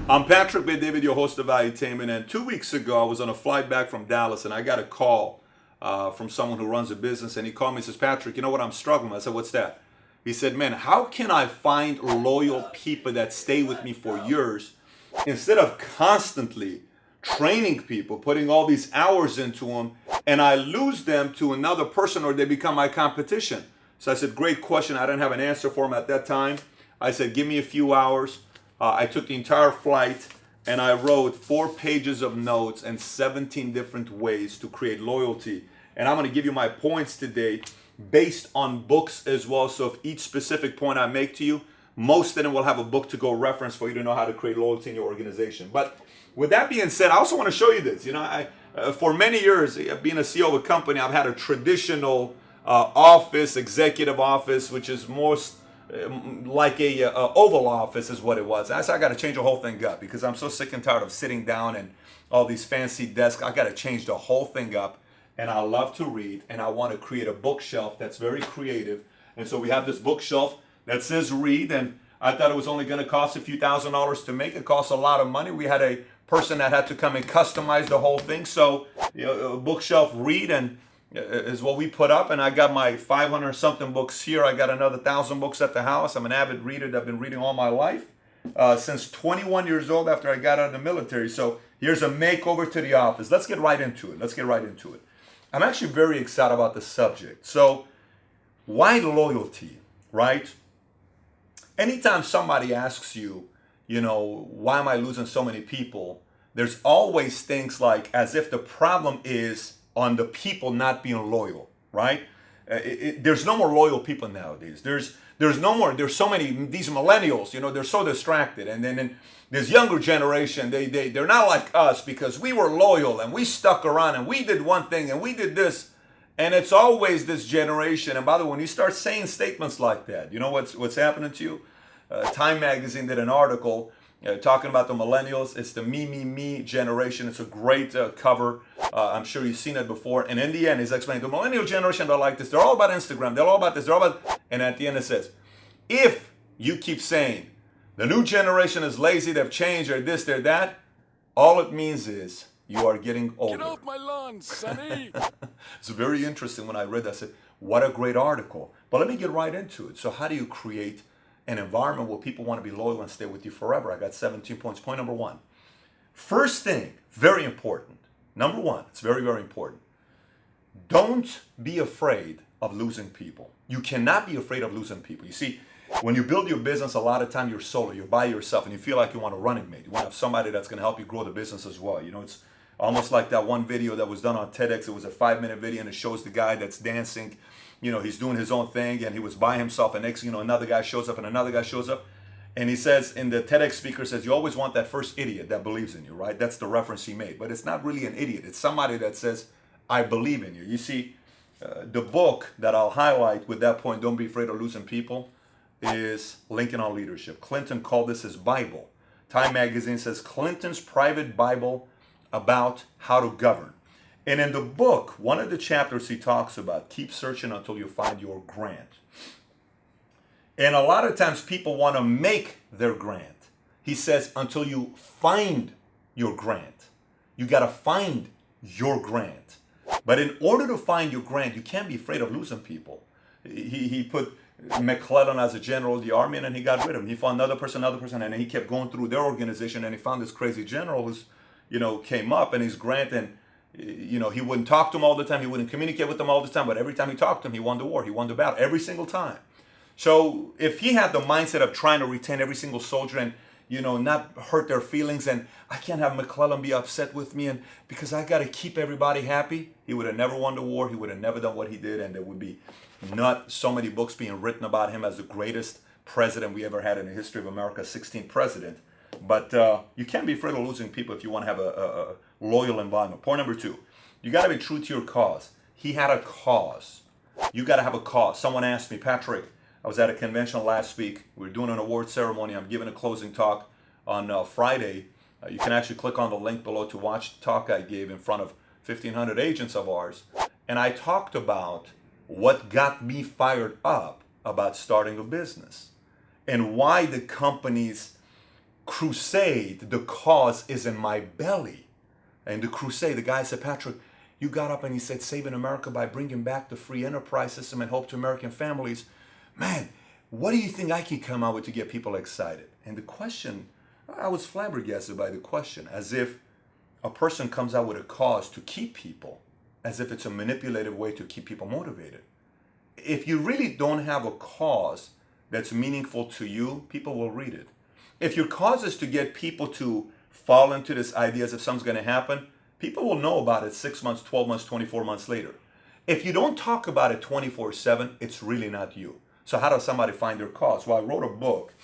I'm Patrick B. David, your host of Valuetainment, and 2 weeks ago I was on a flight back from Dallas and I got a call from someone who runs a business, and he called me and says, Patrick, you know what, I'm struggling. I said, what's that? He said, man, how can I find loyal people that stay with me for years instead of constantly training people, putting all these hours into them, and I lose them to another person or they become my competition? So I said, great question. I didn't have an answer for him at that time. I said, give me a few hours. I took the entire flight and I wrote 4 pages of notes and 17 different ways to create loyalty. And I'm going to give you my points today based on books as well. So if each specific point I make to you, most of them will have a book to go reference for you to know how to create loyalty in your organization. But with that being said, I also want to show you this. You know, for many years, being a CEO of a company, I've had a traditional office, executive office, which is most like a Oval Office is what it was. I said, I got to change the whole thing up because I'm so sick and tired of sitting down and all these fancy desks. I got to change the whole thing up. And I love to read, and I want to create a bookshelf that's very creative. And so we have this bookshelf that says read, and I thought it was only going to cost a few $1,000s to make. It costs a lot of money. We had a person that had to come and customize the whole thing. So, you know, a bookshelf read and is what we put up, and I got my 500 something books here. I got another 1,000 books at the house. I'm an avid reader that I've been reading all my life since 21 years old after I got out of the military. So here's a makeover to the office. Let's get right into it. I'm actually very excited about the subject. So why loyalty, right? Anytime somebody asks you, you know, why am I losing so many people? There's always things like as if the problem is on the people not being loyal, right? There's no more loyal people nowadays. There's no more. There's so many, these millennials, you know, they're so distracted. And then this younger generation, they're not like us because we were loyal and we stuck around and we did one thing and we did this. And it's always this generation. And by the way, when you start saying statements like that, you know what's happening to you? Time magazine did an article talking about the millennials. It's the me generation. It's a great cover. I'm sure you've seen it before. And in the end, he's explaining the millennial generation, they're like this. They're all about Instagram. They're all about this. They're all about... And at the end it says, if you keep saying the new generation is lazy, they've changed, they're this, they're that, all it means is you are getting older. Get off my lawn, Sonny. It's very interesting. When I read that, I said, what a great article. But let me get right into it. So how do you create an environment where people want to be loyal and stay with you forever? I got 17 points. Point number 1. First thing, very important. Number 1, it's very, very important. Don't be afraid of losing people. You cannot be afraid of losing people. You see, when you build your business, a lot of time you're solo, you're by yourself, and you feel like you want a running mate. You want to have somebody that's going to help you grow the business as well. You know, it's almost like that one video that was done on TEDx. It was a 5-minute video, and it shows the guy that's dancing. You know, he's doing his own thing, and he was by himself, and next, you know, another guy shows up, and another guy shows up. And he says, in the TEDx speaker says, you always want that first idiot that believes in you, right? That's the reference he made. But it's not really an idiot. It's somebody that says, I believe in you. You see, the book that I'll highlight with that point, Don't Be Afraid of Losing People, is Lincoln on Leadership. Clinton called this his Bible. Time magazine says Clinton's private Bible about how to govern. And in the book, one of the chapters he talks about, keep searching until you find your grant. And a lot of times people want to make their grant. He says until you find your grant. You got to find your grant. But in order to find your grant, you can't be afraid of losing people. He put McClellan as a general of the army, and then he got rid of him. He found another person, and then he kept going through their organization, and he found this crazy general who's, you know, came up, and his grant, and, you know, he wouldn't talk to him all the time. He wouldn't communicate with them all the time, but every time he talked to him, he won the war. He won the battle every single time. So if he had the mindset of trying to retain every single soldier and, you know, not hurt their feelings, and I can't have McClellan be upset with me, and because I got to keep everybody happy, he would have never won the war. He would have never done what he did, and there would be not so many books being written about him as the greatest president we ever had in the history of America, 16th president. But you can't be afraid of losing people if you want to have a loyal environment. Point number 2, you got to be true to your cause. He had a cause. You got to have a cause. Someone asked me, Patrick, I was at a convention last week. We were doing an award ceremony. I'm giving a closing talk on Friday. You can actually click on the link below to watch the talk I gave in front of 1,500 agents of ours. And I talked about what got me fired up about starting a business and why the companies crusade, the cause is in my belly. And the crusade, the guy said, Patrick, you got up and he said, saving America by bringing back the free enterprise system and hope to American families. Man, what do you think I can come out with to get people excited? And the question, I was flabbergasted by the question, as if a person comes out with a cause to keep people, as if it's a manipulative way to keep people motivated. If you really don't have a cause that's meaningful to you, people will read it. If your cause is to get people to fall into this idea as if something's going to happen, people will know about it 6 months, 12 months, 24 months later. If you don't talk about it 24/7, it's really not you. So how does somebody find their cause? Well, I wrote a book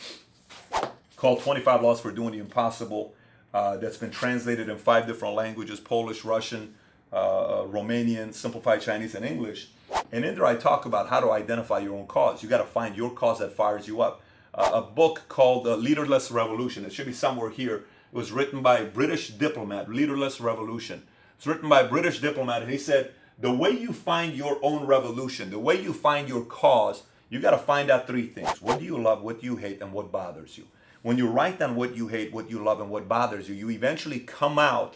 called 25 Laws for Doing the Impossible that's been translated in 5 different languages: Polish, Russian, Romanian, Simplified Chinese, and English. And in there I talk about how to identify your own cause. You got to find your cause that fires you up. A book called Leaderless Revolution. It should be somewhere here. It was written by a British diplomat, Leaderless Revolution. It's written by a British diplomat, and he said, the way you find your own revolution, the way you find your cause, you got to find out 3 things. What do you love, what do you hate, and what bothers you? When you write down what you hate, what you love, and what bothers you, you eventually come up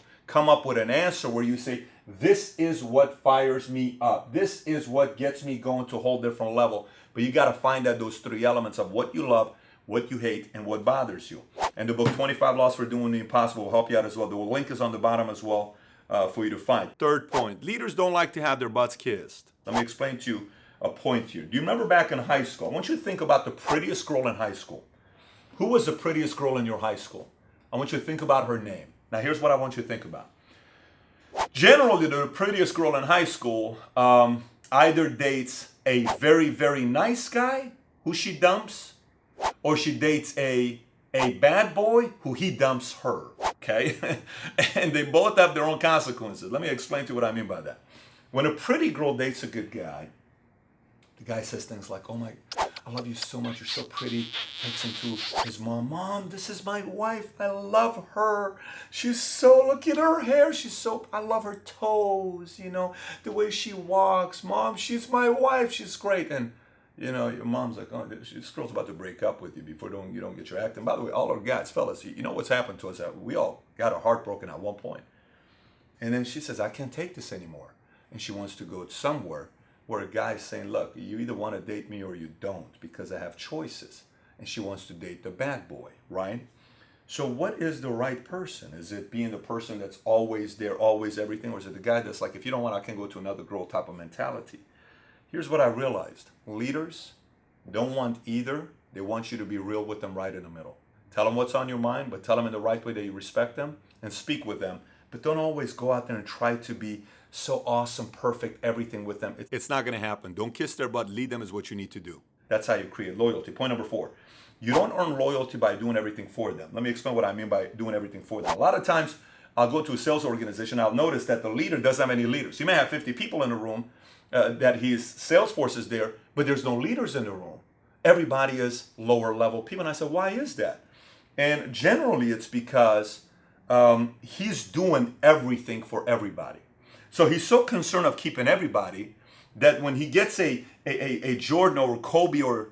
with an answer where you say, this is what fires me up. This is what gets me going to a whole different level. But you got to find out those 3 elements of what you love, what you hate, and what bothers you. And the book 25 Laws for Doing the Impossible will help you out as well. The link is on the bottom as well for you to find. Third point, leaders don't like to have their butts kissed. Let me explain to you a point here. Do you remember back in high school? I want you to think about the prettiest girl in high school. Who was the prettiest girl in your high school? I want you to think about her name. Now here's what I want you to think about. Generally, the prettiest girl in high school either dates a very, very nice guy who she dumps, or she dates a bad boy who he dumps her, okay? And they both have their own consequences. Let me explain to you what I mean by that. When a pretty girl dates a good guy, the guy says things like, oh my, I love you so much, you're so pretty. Takes him to his mom. Mom, this is my wife. I love her. She's so, look at her hair. I love her toes, the way she walks. Mom, she's my wife. She's great. And, your mom's like, oh, this girl's about to break up with you before you don't get your act. And by the way, all our guys, fellas, you know what's happened to us? We all got our heart broken at one point. And then she says, I can't take this anymore. And she wants to go somewhere where a guy's saying, look, you either want to date me or you don't, because I have choices. And she wants to date the bad boy, right? So what is the right person? Is it being the person that's always there, always everything? Or is it the guy that's like, if you don't want, I can go to another girl type of mentality? Here's what I realized. Leaders don't want either. They want you to be real with them right in the middle. Tell them what's on your mind, but tell them in the right way that you respect them and speak with them. But don't always go out there and try to be so awesome, perfect, everything with them. It's not going to happen. Don't kiss their butt. Lead them is what you need to do. That's how you create loyalty. Point number 4. You don't earn loyalty by doing everything for them. Let me explain what I mean by doing everything for them. A lot of times, I'll go to a sales organization. I'll notice that the leader doesn't have any leaders. He may have 50 people in the room, that his sales force is there, but there's no leaders in the room. Everybody is lower level people. And I said, why is that? And generally, it's because he's doing everything for everybody. So he's so concerned of keeping everybody that when he gets a Jordan or Kobe or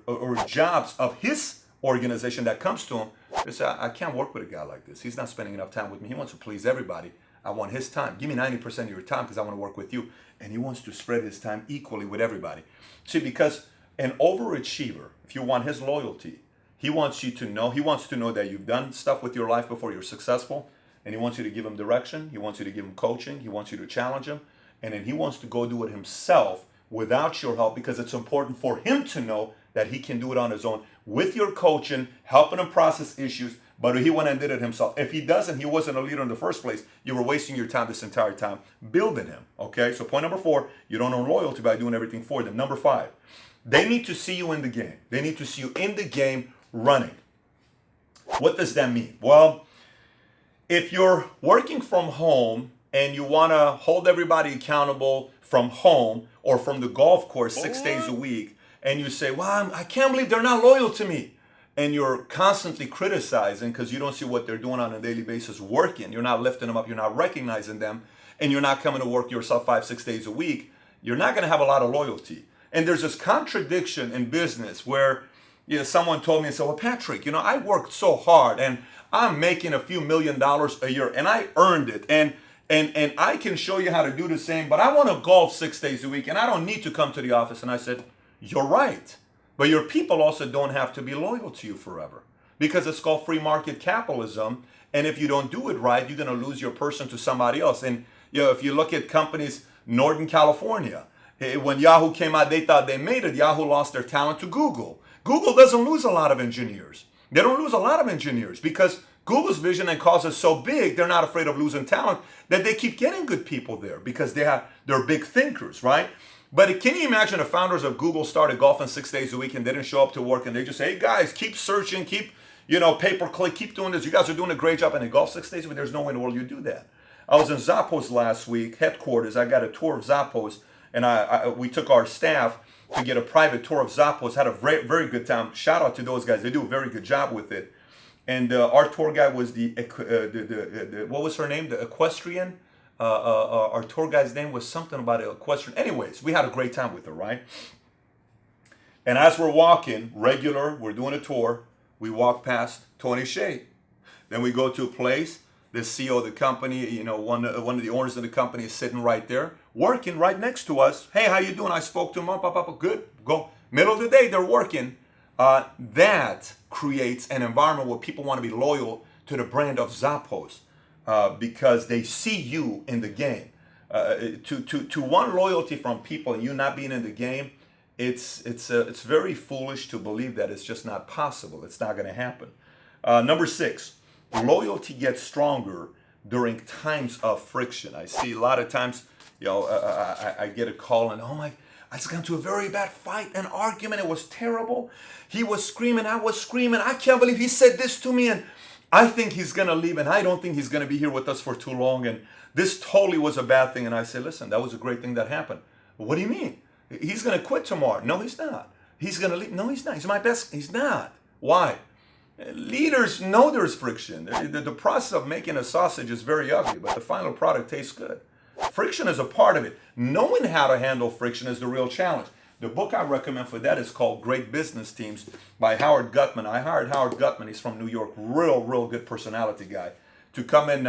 Jobs of his organization that comes to him, they say, I can't work with a guy like this. He's not spending enough time with me. He wants to please everybody. I want his time. Give me 90% of your time because I want to work with you. And he wants to spread his time equally with everybody. See, because an overachiever, if you want his loyalty, he wants to know that you've done stuff with your life before you're successful. And he wants you to give him direction. He wants you to give him coaching. He wants you to challenge him. And then he wants to go do it himself without your help, because it's important for him to know that he can do it on his own with your coaching, helping him process issues. But he went and did it himself. If he doesn't, he wasn't a leader in the first place. You were wasting your time this entire time building him. Okay, so point number 4, you don't earn loyalty by doing everything for them. Number 5, they need to see you in the game. They need to see you in the game running. What does that mean? Well, if you're working from home and you want to hold everybody accountable from home or from the golf course 6 days a week, and you say, well, I can't believe they're not loyal to me. And you're constantly criticizing because you don't see what they're doing on a daily basis working. You're not lifting them up. You're not recognizing them. And you're not coming to work yourself 5-6 days a week. You're not going to have a lot of loyalty. And there's this contradiction in business where Yeah, someone told me and said, well, Patrick, I worked so hard and I'm making a few $1,000,000 a year and I earned it. And I can show you how to do the same, but I want to golf 6 days a week and I don't need to come to the office. And I said, you're right. But your people also don't have to be loyal to you forever because it's called free market capitalism. And if you don't do it right, you're going to lose your person to somebody else. And if you look at companies, Northern California, when Yahoo came out, they thought they made it. Yahoo lost their talent to Google. Google doesn't lose a lot of engineers. They don't lose a lot of engineers because Google's vision and cause is so big, they're not afraid of losing talent that they keep getting good people there because they're big thinkers, right? But can you imagine the founders of Google started golfing 6 days a week and they didn't show up to work and they just say, hey guys, keep searching, keep, pay-per-click, keep doing this. You guys are doing a great job and they golf 6 days a week. There's no way in the world you do that. I was in Zappos last week, headquarters. I got a tour of Zappos and we took our staff to get a private tour of Zappos. Had a very, very good time. Shout out to those guys. They do a very good job with it. And our tour guide was what was her name? The equestrian. Our tour guide's name was something about an equestrian. Anyways, we had a great time with her, right? And as we're walking, we're doing a tour. We walk past Tony Hsieh. Then we go to a place. The CEO of the company, one of the owners of the company is sitting right there, working right next to us. Hey, how you doing? I spoke to him. Up. Good. Go. Middle of the day, they're working. That creates an environment where people want to be loyal to the brand of Zappos because they see you in the game. To want loyalty from people and you not being in the game, it's very foolish to believe that. It's just not possible. It's not going to happen. Number 6, loyalty gets stronger during times of friction. I see a lot of times, I get a call and I just got into a very bad fight, an argument. It was terrible. He was screaming. I was screaming. I can't believe he said this to me. And I think he's going to leave. And I don't think he's going to be here with us for too long. And this totally was a bad thing. And I said, listen, that was a great thing that happened. What do you mean? He's going to quit tomorrow. No, he's not. He's going to leave. No, he's not. He's my best. He's not. Why? Leaders know there's friction. The process of making a sausage is very ugly, but the final product tastes good. Friction is a part of it. Knowing how to handle friction is the real challenge. The book I recommend for that is called Great Business Teams by Howard Gutman. I hired Howard Gutman. He's from New York. Real good personality guy to come and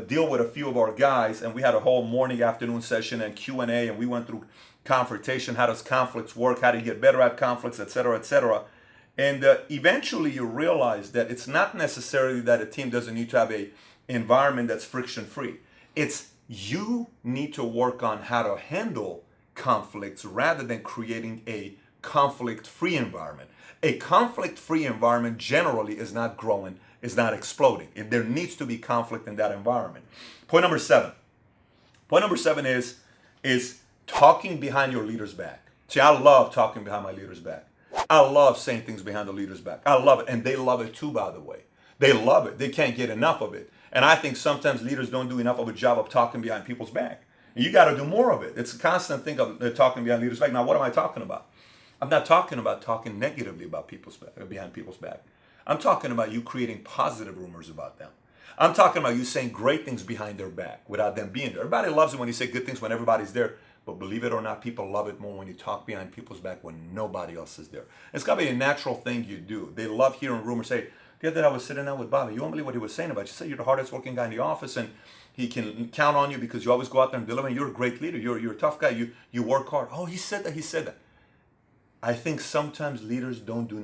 deal with a few of our guys. And we had a whole morning, afternoon session and Q&A. And we went through confrontation. How does conflicts work? How do you get better at conflicts, et cetera, et cetera. And eventually you realize that it's not necessarily that a team doesn't need to have an environment that's friction-free. It's you need to work on how to handle conflicts rather than creating a conflict-free environment. A conflict-free environment generally is not growing, is not exploding. There needs to be conflict in that environment. Point number 7. Point number 7 is talking behind your leader's back. See, I love talking behind my leader's back. I love saying things behind the leader's back. I love it. And they love it too, by the way. They love it. They can't get enough of it. And I think sometimes leaders don't do enough of a job of talking behind people's back. And you got to do more of it. It's a constant thing of talking behind leaders' back. Now, what am I talking about? I'm not talking about talking negatively about people's back, behind people's back. I'm talking about you creating positive rumors about them. I'm talking about you saying great things behind their back without them being there. Everybody loves it when you say good things when everybody's there. But believe it or not, people love it more when you talk behind people's back when nobody else is there. It's got to be a natural thing you do. They love hearing rumors. Say, the other day I was sitting down with Bobby. You won't believe what he was saying about you. He said you're the hardest working guy in the office and he can count on you because you always go out there and deliver. And you're a great leader. You're a tough guy. You work hard. Oh, he said that. He said that. I think sometimes leaders don't do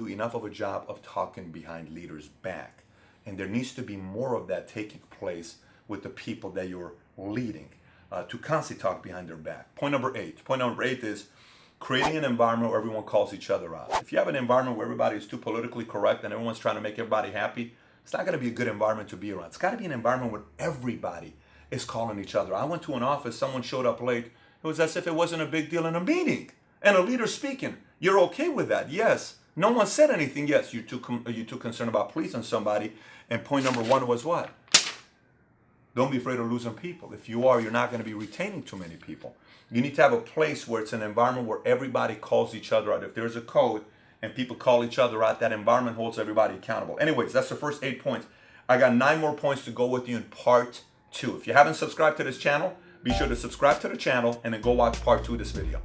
enough of a job of talking behind leaders' back. And there needs to be more of that taking place with the people that you're leading. To constantly talk behind their back. Point number 8. Point number 8 is creating an environment where everyone calls each other out. If you have an environment where everybody is too politically correct and everyone's trying to make everybody happy, it's not going to be a good environment to be around. It's got to be an environment where everybody is calling each other. I went to an office, someone showed up late. It was as if it wasn't a big deal in a meeting. And a leader speaking. You're okay with that? Yes. No one said anything. Yes. You're too concerned about pleasing somebody. And point number 1 was what? Don't be afraid of losing people. If you are, you're not going to be retaining too many people. You need to have a place where it's an environment where everybody calls each other out. If there's a code and people call each other out, that environment holds everybody accountable. Anyways, that's the first 8 points. I got 9 more points to go with you in part 2. If you haven't subscribed to this channel, be sure to subscribe to the channel and then go watch part 2 of this video.